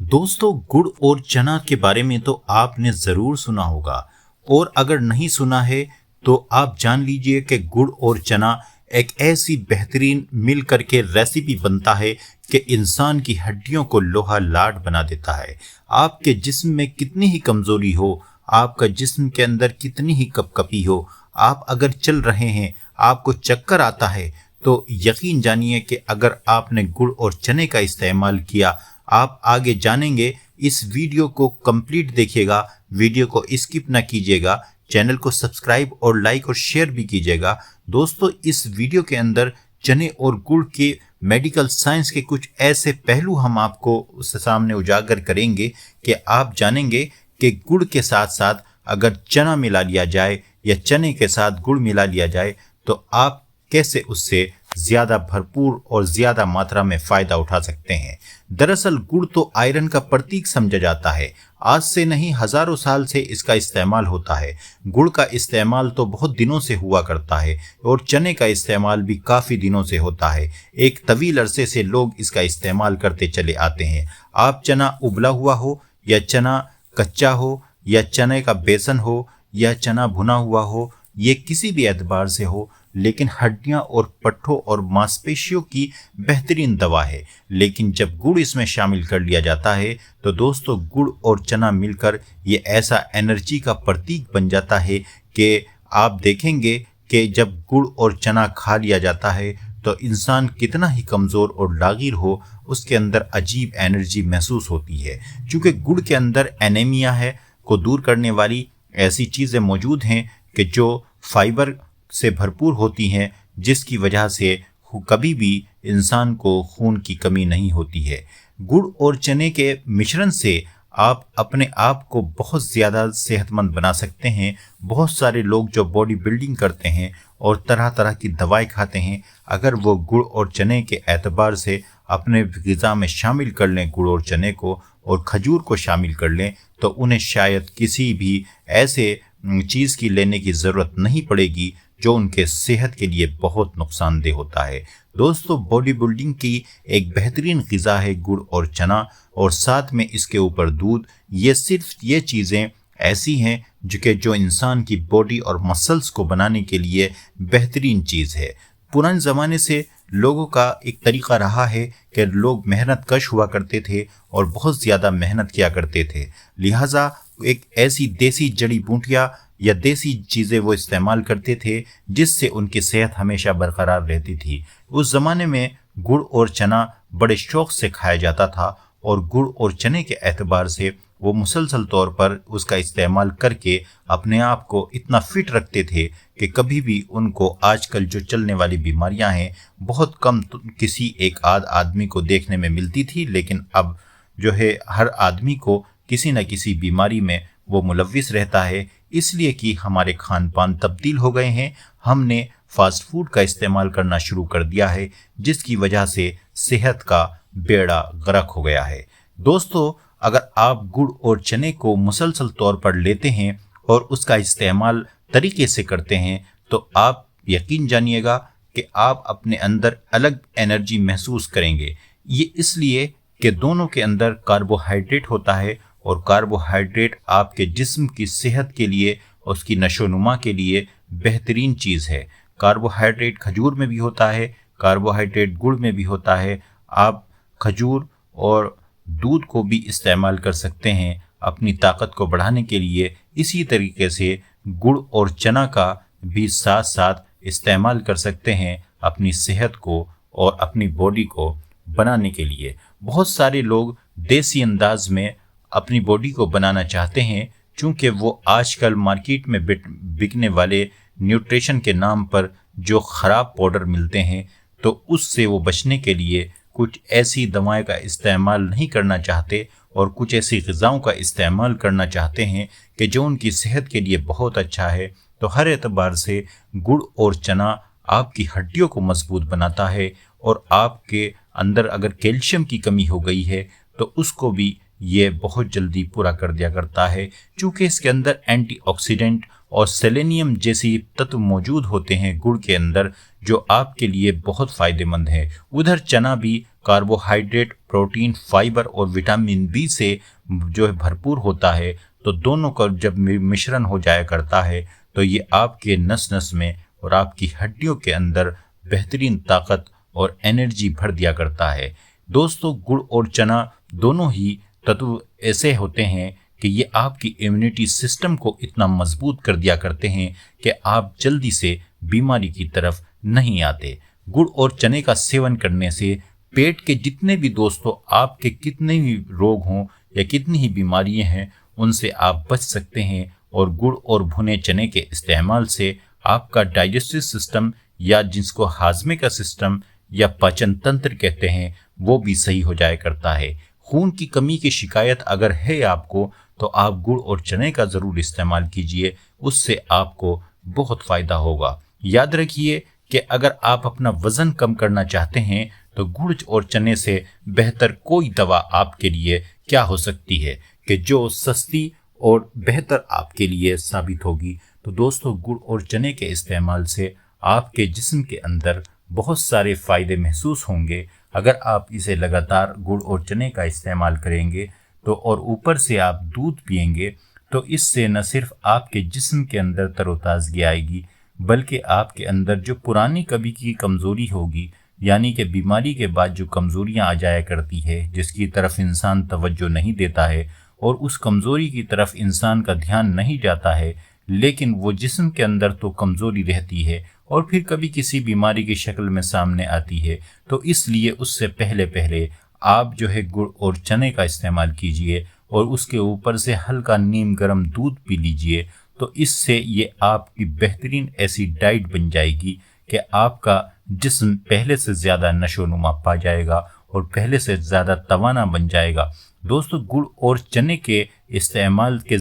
दोस्तों, गुड़ और चना के बारे में तो आपने ज़रूर सुना होगा, और अगर नहीं सुना है तो आप जान लीजिए कि गुड़ और चना एक ऐसी बेहतरीन मिल करके रेसिपी बनता है कि इंसान की हड्डियों को लोहा लाट बना देता है। आपके जिस्म में कितनी ही कमज़ोरी हो, आपका जिस्म के अंदर कितनी ही कपकपी हो, आप अगर चल रहे हैं, आपको चक्कर आता है, तो यकीन जानिए कि अगर आपने गुड़ और चने का इस्तेमाल किया, आप आगे जानेंगे। इस वीडियो को कंप्लीट देखिएगा, वीडियो को स्किप ना कीजिएगा, चैनल को सब्सक्राइब और लाइक और शेयर भी कीजिएगा। दोस्तों, इस वीडियो के अंदर चने और गुड़ के मेडिकल साइंस के कुछ ऐसे पहलू हम आपको सामने उजागर करेंगे कि आप जानेंगे कि गुड़ के साथ साथ अगर चना मिला लिया जाए या चने के साथ गुड़ मिला लिया जाए तो आप कैसे उससे ज़्यादा भरपूर और ज़्यादा मात्रा में फ़ायदा उठा सकते हैं। दरअसल गुड़ तो आयरन का प्रतीक समझा जाता है। आज से नहीं, हज़ारों साल से इसका इस्तेमाल होता है। गुड़ का इस्तेमाल तो बहुत दिनों से हुआ करता है और चने का इस्तेमाल भी काफ़ी दिनों से होता है। एक तवील अरसे से लोग इसका इस्तेमाल करते चले आते हैं। आप चना उबला हुआ हो या चना कच्चा हो या चने का बेसन हो या चना भुना हुआ हो, ये किसी भी एतबार से हो, लेकिन हड्डियां और पट्ठों और मांसपेशियों की बेहतरीन दवा है। लेकिन जब गुड़ इसमें शामिल कर लिया जाता है तो दोस्तों, गुड़ और चना मिलकर ये ऐसा एनर्जी का प्रतीक बन जाता है कि आप देखेंगे कि जब गुड़ और चना खा लिया जाता है तो इंसान कितना ही कमज़ोर और लागिर हो, उसके अंदर अजीब एनर्जी महसूस होती है। क्योंकि गुड़ के अंदर एनीमिया है को दूर करने वाली ऐसी चीज़ें मौजूद हैं कि जो फाइबर से भरपूर होती हैं, जिसकी वजह से कभी भी इंसान को खून की कमी नहीं होती है। गुड़ और चने के मिश्रण से आप अपने आप को बहुत ज़्यादा सेहतमंद बना सकते हैं। बहुत सारे लोग जो बॉडी बिल्डिंग करते हैं और तरह तरह की दवाएं खाते हैं, अगर वो गुड़ और चने के एतबार से अपने ग़िज़ा में शामिल कर लें गुड़ और चने को और खजूर को शामिल कर लें, तो उन्हें शायद किसी भी ऐसे चीज़ की लेने की ज़रूरत नहीं पड़ेगी जो उनके सेहत के लिए बहुत नुकसानदेह होता है। दोस्तों, बॉडी बिल्डिंग की एक बेहतरीन ग़िज़ा है गुड़ और चना, और साथ में इसके ऊपर दूध। ये सिर्फ ये चीज़ें ऐसी हैं जो इंसान की बॉडी और मसल्स को बनाने के लिए बेहतरीन चीज़ है। पुराने ज़माने से लोगों का एक तरीक़ा रहा है कि लोग मेहनत कश हुआ करते थे और बहुत ज़्यादा मेहनत किया करते थे, लिहाजा एक ऐसी देसी जड़ी बूटियाँ या देसी चीज़ें वो इस्तेमाल करते थे जिससे उनकी सेहत हमेशा बरकरार रहती थी। उस ज़माने में गुड़ और चना बड़े शौक़ से खाया जाता था और गुड़ और चने के एतबार से वो मुसलसल तौर पर उसका इस्तेमाल करके अपने आप को इतना फिट रखते थे कि कभी भी उनको आजकल जो चलने वाली बीमारियां हैं बहुत कम किसी एक आदमी को देखने में मिलती थी, लेकिन अब जो है हर आदमी को किसी न किसी बीमारी में वो मुलव्विस रहता है, इसलिए कि हमारे खान पान तब्दील हो गए हैं। हमने फास्ट फूड का इस्तेमाल करना शुरू कर दिया है, जिसकी वजह से सेहत का बेड़ा गर्क हो गया है। दोस्तों, अगर आप गुड़ और चने को मुसलसल तौर पर लेते हैं और उसका इस्तेमाल तरीके से करते हैं तो आप यकीन जानिएगा कि आप अपने अंदर अलग एनर्जी महसूस करेंगे। ये इसलिए कि दोनों के अंदर कार्बोहाइड्रेट होता है और कार्बोहाइड्रेट आपके जिस्म की सेहत के लिए और उसकी नशोनुमा के लिए बेहतरीन चीज़ है। कार्बोहाइड्रेट खजूर में भी होता है, कार्बोहाइड्रेट गुड़ में भी होता है। आप खजूर और दूध को भी इस्तेमाल कर सकते हैं अपनी ताकत को बढ़ाने के लिए। इसी तरीके से गुड़ और चना का भी साथ साथ इस्तेमाल कर सकते हैं अपनी सेहत को और अपनी बॉडी को बनाने के लिए। बहुत सारे लोग देसी अंदाज में अपनी बॉडी को बनाना चाहते हैं, चूँकि वो आजकल मार्केट में बिकने वाले न्यूट्रिशन के नाम पर जो ख़राब पाउडर मिलते हैं, तो उससे वो बचने के लिए कुछ ऐसी दवाएं का इस्तेमाल नहीं करना चाहते और कुछ ऐसी ग़िज़ाओं का इस्तेमाल करना चाहते हैं कि जो उनकी सेहत के लिए बहुत अच्छा है। तो हर एतबार से गुड़ और चना आपकी हड्डियों को मजबूत बनाता है और आपके अंदर अगर कैल्शियम की कमी हो गई है तो उसको भी یہ بہت جلدی پورا کر دیا کرتا ہے، چونکہ اس کے اندر اینٹی آکسیڈنٹ اور سیلینیم جیسی تتو موجود ہوتے ہیں گڑ کے اندر، جو آپ کے لیے بہت فائدہ مند ہے۔ ادھر چنا بھی کاربوہائیڈریٹ، پروٹین، فائبر اور وٹامن بی سے جو ہے بھرپور ہوتا ہے، تو دونوں کا جب مشرن ہو جایا کرتا ہے تو یہ آپ کے نس نس میں اور آپ کی ہڈیوں کے اندر بہترین طاقت اور انرجی بھر دیا کرتا ہے۔ دوستو، گڑ اور چنا دونوں ہی تتو ایسے ہوتے ہیں کہ یہ آپ کی امیونٹی سسٹم کو اتنا مضبوط کر دیا کرتے ہیں کہ آپ جلدی سے بیماری کی طرف نہیں آتے۔ گڑ اور چنے کا سیون کرنے سے پیٹ کے جتنے بھی دوستو آپ کے کتنے بھی روگ ہوں یا کتنی ہی بیماریاں ہیں، ان سے آپ بچ سکتے ہیں، اور گڑ اور بھنے چنے کے استعمال سے آپ کا ڈائجسٹو سسٹم، یا جس کو ہاضمے کا سسٹم یا پاچن تنتر کہتے ہیں، وہ بھی صحیح ہو جایا کرتا ہے۔ خون کی کمی کی شکایت اگر ہے آپ کو تو آپ گڑ اور چنے کا ضرور استعمال کیجئے، اس سے آپ کو بہت فائدہ ہوگا۔ یاد رکھیے کہ اگر آپ اپنا وزن کم کرنا چاہتے ہیں تو گڑ اور چنے سے بہتر کوئی دوا آپ کے لیے کیا ہو سکتی ہے کہ جو سستی اور بہتر آپ کے لیے ثابت ہوگی۔ تو دوستو، گڑ اور چنے کے استعمال سے آپ کے جسم کے اندر بہت سارے فائدے محسوس ہوں گے۔ اگر آپ اسے لگاتار گڑ اور چنے کا استعمال کریں گے تو اور اوپر سے آپ دودھ پئیں گے، تو اس سے نہ صرف آپ کے جسم کے اندر تر و تازگی آئے گی، بلکہ آپ کے اندر جو پرانی کبھی کی کمزوری ہوگی، یعنی کہ بیماری کے بعد جو کمزوریاں آ جایا کرتی ہے، جس کی طرف انسان توجہ نہیں دیتا ہے اور اس کمزوری کی طرف انسان کا دھیان نہیں جاتا ہے، لیکن وہ جسم کے اندر تو کمزوری رہتی ہے اور پھر کبھی کسی بیماری کی شکل میں سامنے آتی ہے، تو اس لیے اس سے پہلے آپ جو ہے گڑ اور چنے کا استعمال کیجئے اور اس کے اوپر سے ہلکا نیم گرم دودھ پی لیجئے، تو اس سے یہ آپ کی بہترین ایسی ڈائٹ بن جائے گی کہ آپ کا جسم پہلے سے زیادہ نشو و نما پا جائے گا اور پہلے سے زیادہ توانا بن جائے گا۔ دوستو، گڑ اور چنے کے استعمال کے